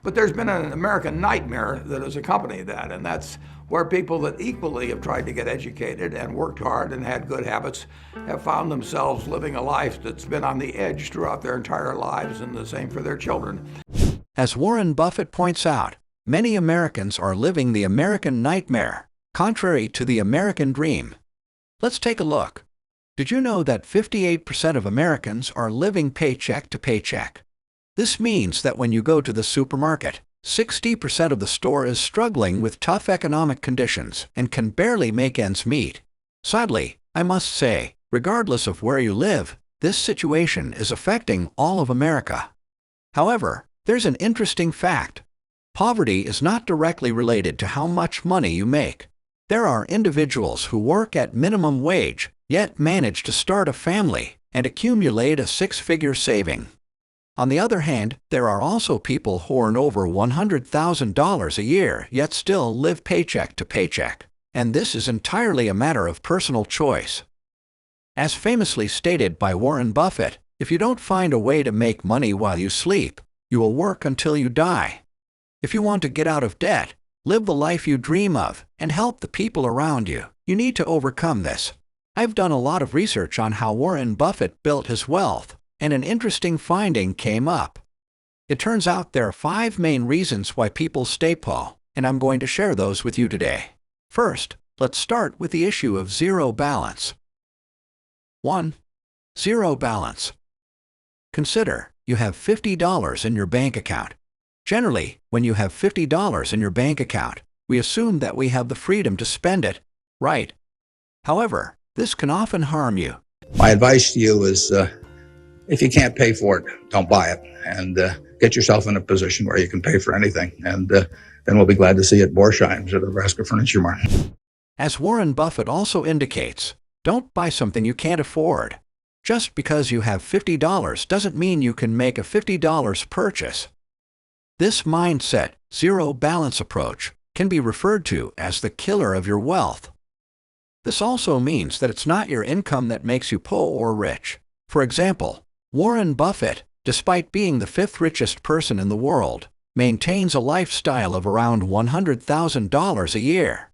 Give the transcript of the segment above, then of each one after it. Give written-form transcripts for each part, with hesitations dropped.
But there's been an American nightmare that has accompanied that, and that's where people that equally have tried to get educated and worked hard and had good habits have found themselves living a life that's been on the edge throughout their entire lives, and the same for their children. As Warren Buffett points out, many Americans are living the American nightmare, contrary to the American dream. Let's take a look. Did you know that 58% of Americans are living paycheck to paycheck? This means that when you go to the supermarket, 60% of the store is struggling with tough economic conditions and can barely make ends meet. Sadly, I must say, regardless of where you live, this situation is affecting all of America. However, there's an interesting fact. Poverty is not directly related to how much money you make. There are individuals who work at minimum wage, yet manage to start a family and accumulate a six-figure saving. On the other hand, there are also people who earn over $100,000 a year yet still live paycheck to paycheck, and this is entirely a matter of personal choice. As famously stated by Warren Buffett, if you don't find a way to make money while you sleep, you will work until you die. If you want to get out of debt, live the life you dream of, and help the people around you, you need to overcome this. I've done a lot of research on how Warren Buffett built his wealth, and an interesting finding came up. It turns out there are 5 main reasons why people stay poor, and I'm going to share those with you today. First, let's start with the issue of zero balance. 1. Zero balance. Consider you have $50 in your bank account. Generally, when you have $50 in your bank account, we assume that we have the freedom to spend it, right? However, this can often harm you. My advice to you is, if you can't pay for it, don't buy it, and get yourself in a position where you can pay for anything, and then we'll be glad to see you at Borsheim's or the Nebraska Furniture Mart. As Warren Buffett also indicates, don't buy something you can't afford. Just because you have $50 doesn't mean you can make a $50 purchase. This mindset, zero balance approach, can be referred to as the killer of your wealth. This also means that it's not your income that makes you poor or rich. For example, Warren Buffett, despite being the 5th richest person in the world, maintains a lifestyle of around $100,000 a year.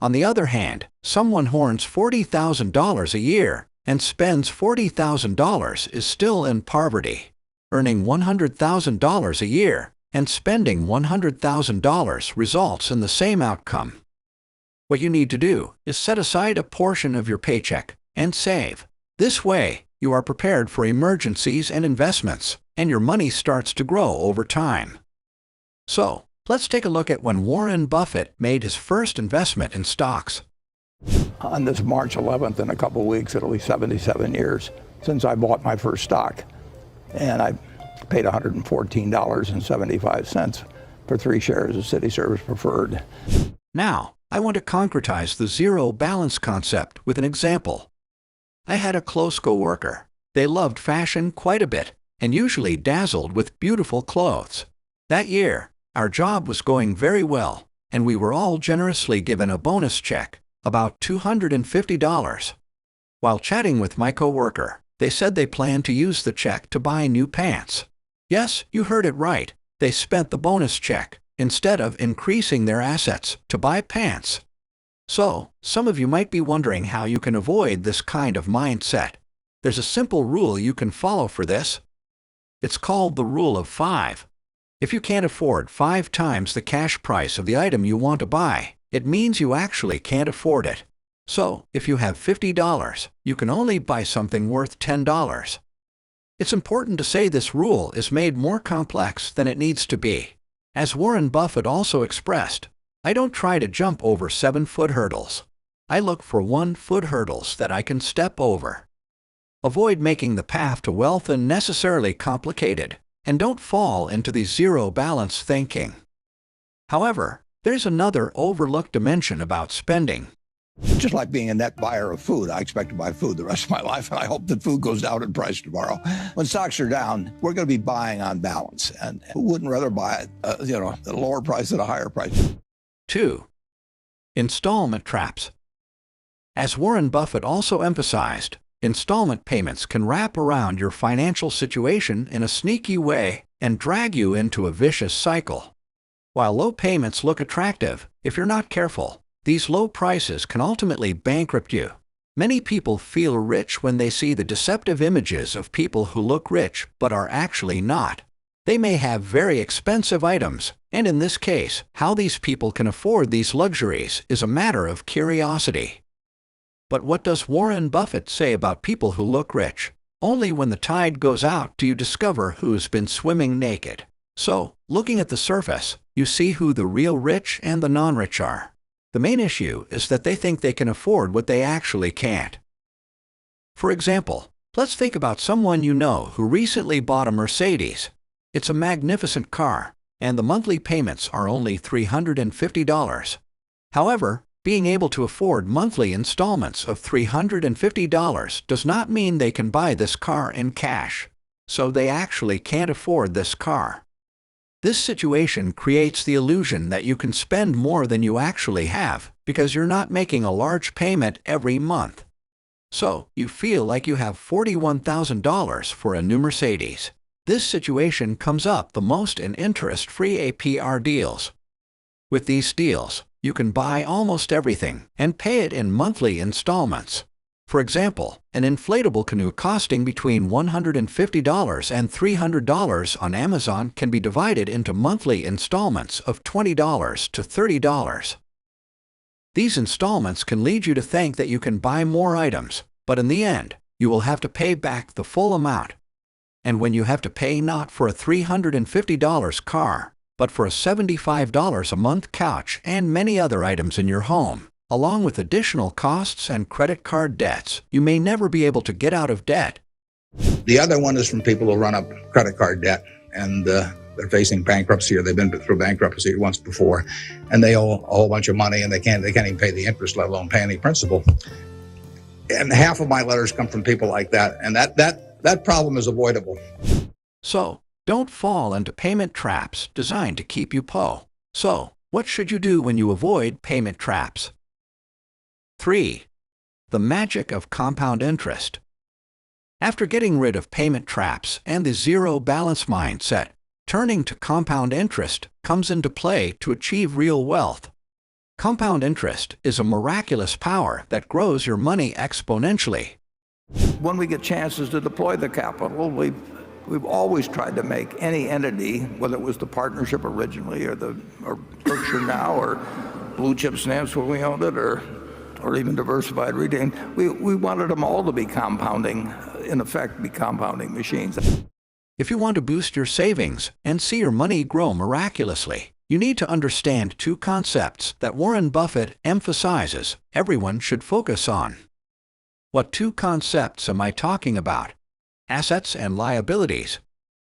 On the other hand, someone who earns $40,000 a year and spends $40,000 is still in poverty. Earning $100,000 a year and spending $100,000 results in the same outcome. What you need to do is set aside a portion of your paycheck and save. This way, you are prepared for emergencies and investments, and your money starts to grow over time. So, let's take a look at when Warren Buffett made his first investment in stocks. On this March 11th, in a couple of weeks, it'll be 77 years since I bought my first stock. And I paid $114.75 for 3 shares of City Service Preferred. Now, I want to concretize the zero balance concept with an example. I had a close coworker. They loved fashion quite a bit and usually dazzled with beautiful clothes. That year, our job was going very well, and we were all generously given a bonus check, about $250. While chatting with my coworker, they said they planned to use the check to buy new pants. Yes, you heard it right. They spent the bonus check instead of increasing their assets to buy pants. So, some of you might be wondering how you can avoid this kind of mindset. There's a simple rule you can follow for this. It's called the rule of 5. If you can't afford 5 times the cash price of the item you want to buy, it means you actually can't afford it. So, if you have $50, you can only buy something worth $10. It's important to say this rule is made more complex than it needs to be. As Warren Buffett also expressed, I don't try to jump over 7-foot hurdles. I look for 1-foot hurdles that I can step over. Avoid making the path to wealth unnecessarily complicated, and don't fall into the zero balance thinking. However, there's another overlooked dimension about spending. Just like being a net buyer of food, I expect to buy food the rest of my life, and I hope that food goes down in price tomorrow. When stocks are down, we're going to be buying on balance, and who wouldn't rather buy at a lower price at a higher price? 2. Installment traps. As Warren Buffett also emphasized, installment payments can wrap around your financial situation in a sneaky way, and drag you into a vicious cycle. While low payments look attractive, if you're not careful, these low prices can ultimately bankrupt you. Many people feel rich when they see the deceptive images of people who look rich but are actually not. They may have very expensive items, and in this case, how these people can afford these luxuries is a matter of curiosity. But what does Warren Buffett say about people who look rich? Only when the tide goes out do you discover who's been swimming naked. So, looking at the surface, you see who the real rich and the non-rich are. The main issue is that they think they can afford what they actually can't. For example, let's think about someone you know who recently bought a Mercedes. It's a magnificent car, and the monthly payments are only $350. However, being able to afford monthly installments of $350 does not mean they can buy this car in cash. So they actually can't afford this car. This situation creates the illusion that you can spend more than you actually have because you're not making a large payment every month. So, you feel like you have $41,000 for a new Mercedes. This situation comes up the most in interest-free APR deals. With these deals, you can buy almost everything and pay it in monthly installments. For example, an inflatable canoe costing between $150 and $300 on Amazon can be divided into monthly installments of $20 to $30. These installments can lead you to think that you can buy more items, but in the end, you will have to pay back the full amount. And when you have to pay not for a $350 car, but for a $75 a month couch and many other items in your home, along with additional costs and credit card debts, you may never be able to get out of debt. The other one is from people who run up credit card debt, and they're facing bankruptcy, or they've been through bankruptcy once before, and they owe a whole bunch of money, and they can't even pay the interest, let alone pay any principal. And half of my letters come from people like that, and that problem is avoidable. So, don't fall into payment traps designed to keep you poor. So, what should you do when you avoid payment traps? 3. The magic of compound interest. After getting rid of payment traps and the zero balance mindset, turning to compound interest comes into play to achieve real wealth. Compound interest is a miraculous power that grows your money exponentially. When we get chances to deploy the capital, we've always tried to make any entity, whether it was the partnership originally or Berkshire now or Blue Chip Stamps when we owned it or even diversified retailing, we wanted them all to be compounding, in effect, be compounding machines. If you want to boost your savings and see your money grow miraculously, you need to understand two concepts that Warren Buffett emphasizes everyone should focus on. What two concepts am I talking about? Assets and liabilities.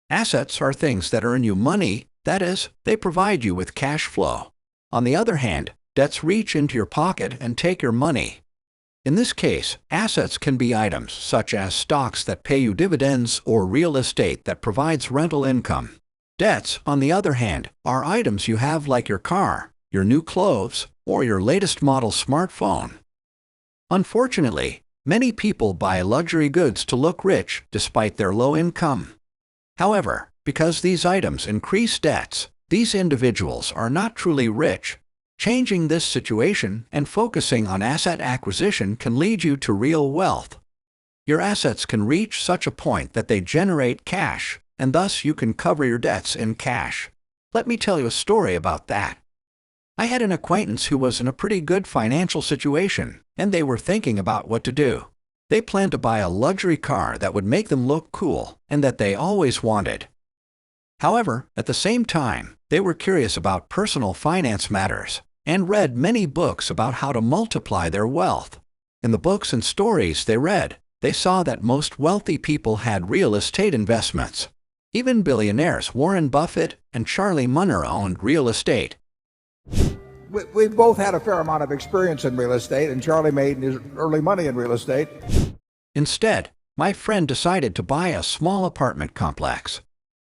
Assets are things that earn you money, that is, they provide you with cash flow. On the other hand, debts reach into your pocket and take your money. In this case, assets can be items such as stocks that pay you dividends or real estate that provides rental income. Debts, on the other hand, are items you have like your car, your new clothes, or your latest model smartphone. Unfortunately, many people buy luxury goods to look rich despite their low income. However, because these items increase debts, these individuals are not truly rich. Changing this situation and focusing on asset acquisition can lead you to real wealth. Your assets can reach such a point that they generate cash, and thus you can cover your debts in cash. Let me tell you a story about that. I had an acquaintance who was in a pretty good financial situation, and they were thinking about what to do. They planned to buy a luxury car that would make them look cool and that they always wanted. However, at the same time, they were curious about personal finance matters and read many books about how to multiply their wealth. In the books and stories they read, they saw that most wealthy people had real estate investments. Even billionaires Warren Buffett and Charlie Munger owned real estate. We've both had a fair amount of experience in real estate, and Charlie made his early money in real estate. Instead, my friend decided to buy a small apartment complex.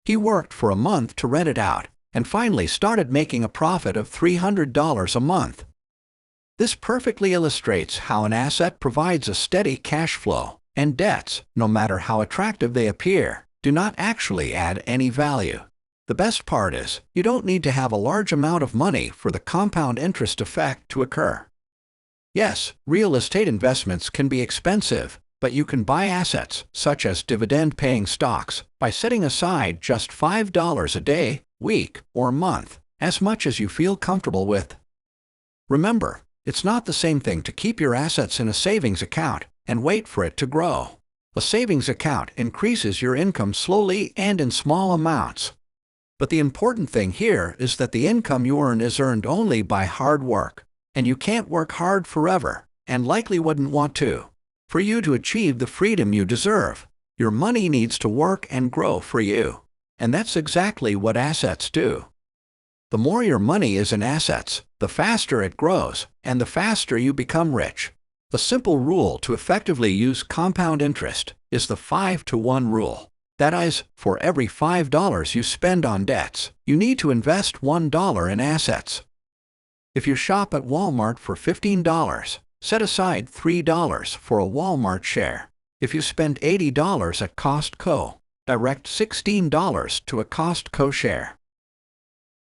He worked for a month to rent it out, and finally started making a profit of $300 a month. This perfectly illustrates how an asset provides a steady cash flow, and debts, no matter how attractive they appear, do not actually add any value. The best part is, you don't need to have a large amount of money for the compound interest effect to occur. Yes, real estate investments can be expensive, but you can buy assets, such as dividend-paying stocks, by setting aside just $5 a day, week, or month, as much as you feel comfortable with. Remember, it's not the same thing to keep your assets in a savings account and wait for it to grow. A savings account increases your income slowly and in small amounts. But the important thing here is that the income you earn is earned only by hard work, and you can't work hard forever, and likely wouldn't want to. For you to achieve the freedom you deserve, your money needs to work and grow for you. And that's exactly what assets do. The more your money is in assets, the faster it grows, and the faster you become rich. The simple rule to effectively use compound interest is the 5-to-1 rule. That is, for every $5 you spend on debts, you need to invest $1 in assets. If you shop at Walmart for $15, set aside $3 for a Walmart share. If you spend $80 at Costco, direct $16 to a Costco share.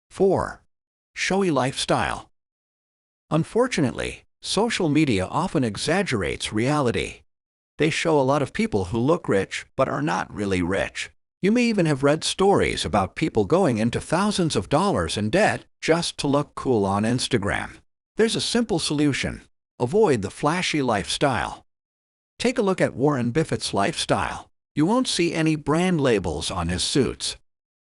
4. Showy lifestyle. Unfortunately, social media often exaggerates reality. They show a lot of people who look rich but are not really rich. You may even have read stories about people going into thousands of dollars in debt just to look cool on Instagram. There's a simple solution. Avoid the flashy lifestyle. Take a look at Warren Buffett's lifestyle. You won't see any brand labels on his suits.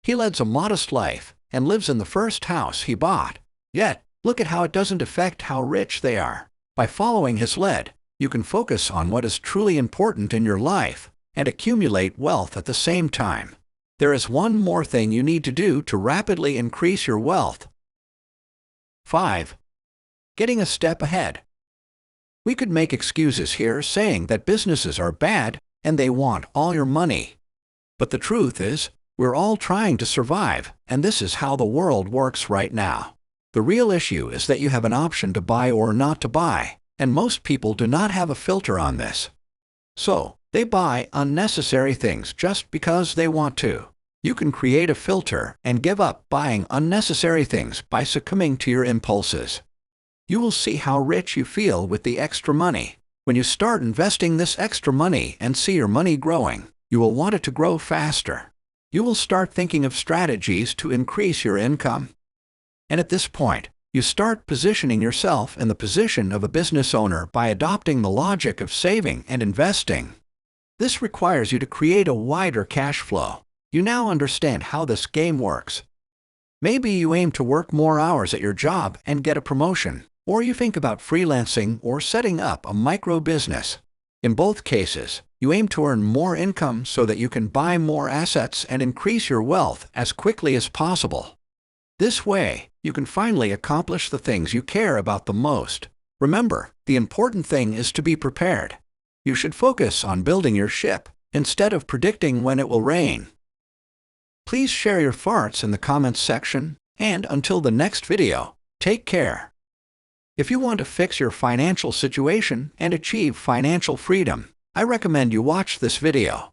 He leads a modest life and lives in the first house he bought. Yet, look at how it doesn't affect how rich they are. By following his lead, you can focus on what is truly important in your life and accumulate wealth at the same time. There is one more thing you need to do to rapidly increase your wealth. 5. Getting a step ahead. We could make excuses here saying that businesses are bad and they want all your money. But the truth is, we're all trying to survive, and this is how the world works right now. The real issue is that you have an option to buy or not to buy, and most people do not have a filter on this. So, they buy unnecessary things just because they want to. You can create a filter and give up buying unnecessary things by succumbing to your impulses. You will see how rich you feel with the extra money. When you start investing this extra money and see your money growing, you will want it to grow faster. You will start thinking of strategies to increase your income. And at this point, you start positioning yourself in the position of a business owner by adopting the logic of saving and investing. This requires you to create a wider cash flow. You now understand how this game works. Maybe you aim to work more hours at your job and get a promotion, or you think about freelancing or setting up a micro business. In both cases, you aim to earn more income so that you can buy more assets and increase your wealth as quickly as possible. This way, you can finally accomplish the things you care about the most. Remember, the important thing is to be prepared. You should focus on building your ship instead of predicting when it will rain. Please share your farts in the comments section, and until the next video, take care. If you want to fix your financial situation and achieve financial freedom, I recommend you watch this video.